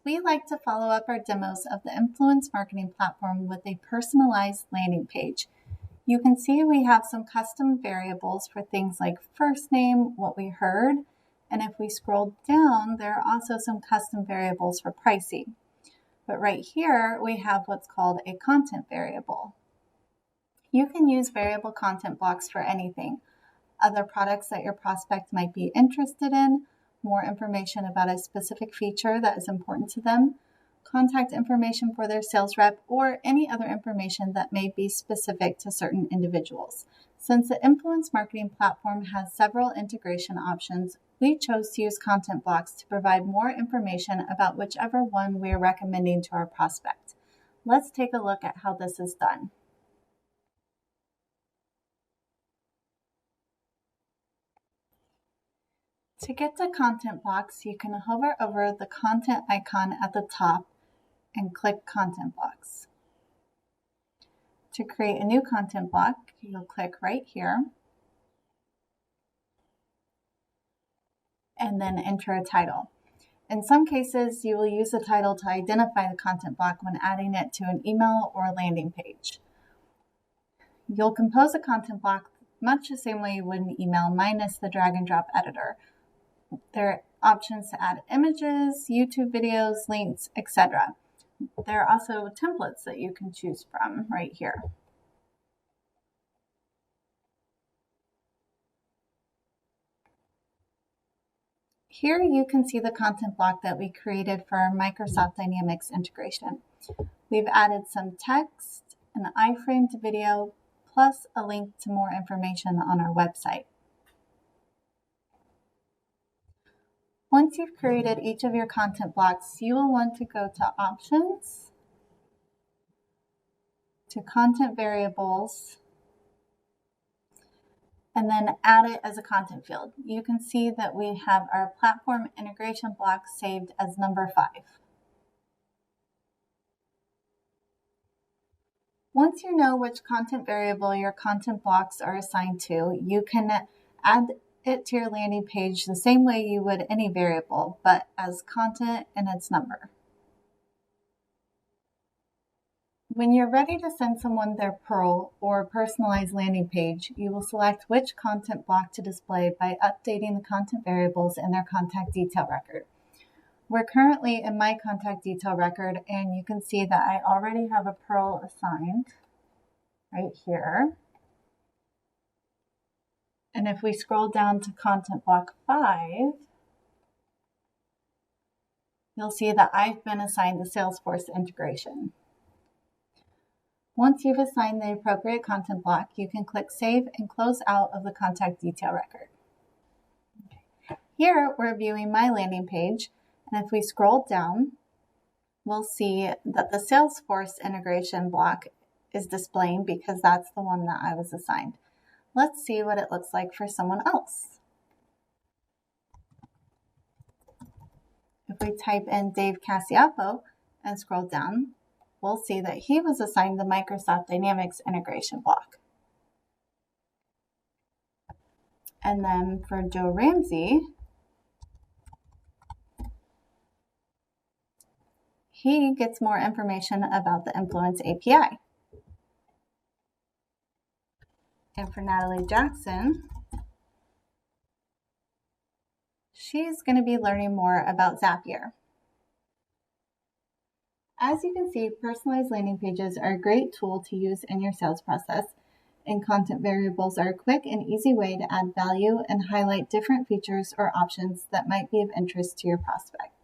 we like to follow up our demos of the influence marketing platform with a personalized landing page. You can see we have some custom variables for things like first name, what we heard, and if we scroll down, there are also some custom variables for pricing. But right here, we have what's called a content variable. You can use variable content blocks for anything. Other products that your prospect might be interested in, more information about a specific feature that is important to them, contact information for their sales rep, or any other information that may be specific to certain individuals. Since the influence marketing platform has several integration options, we chose to use content blocks to provide more information about whichever one we're recommending to our prospect. Let's take a look at how this is done. To get to content blocks, you can hover over the content icon at the top and click Content Blocks. To create a new content block, you'll click right here and then enter a title. In some cases, you will use the title to identify the content block when adding it to an email or a landing page. You'll compose a content block much the same way you would an email, minus the drag and drop editor. There are options to add images, YouTube videos, links, etc. There are also templates that you can choose from right here. Here you can see the content block that we created for our Microsoft Dynamics integration. We've added some text, an iframed video, plus a link to more information on our website. Once you've created each of your content blocks, you will want to go to Options, to Content Variables, and then add it as a content field. You can see that we have our platform integration block saved as number 5. Once you know which content variable your content blocks are assigned to, you can add it to your landing page the same way you would any variable, but as content and its number. When you're ready to send someone their Pearl or personalized landing page, you will select which content block to display by updating the content variables in their contact detail record. We're currently in my contact detail record, and you can see that I already have a Pearl assigned right here. And if we scroll down to content block 5, you'll see that I've been assigned the Salesforce integration. Once you've assigned the appropriate content block, you can click Save and close out of the contact detail record. Here, we're viewing my landing page, and if we scroll down, we'll see that the Salesforce integration block is displaying because that's the one that I was assigned. Let's see what it looks like for someone else. If we type in Dave Cassiapo and scroll down, we'll see that he was assigned the Microsoft Dynamics integration block. And then for Joe Ramsey, he gets more information about the Influence API. And for Natalie Jackson, she's going to be learning more about Zapier. As you can see, personalized landing pages are a great tool to use in your sales process, and content variables are a quick and easy way to add value and highlight different features or options that might be of interest to your prospect.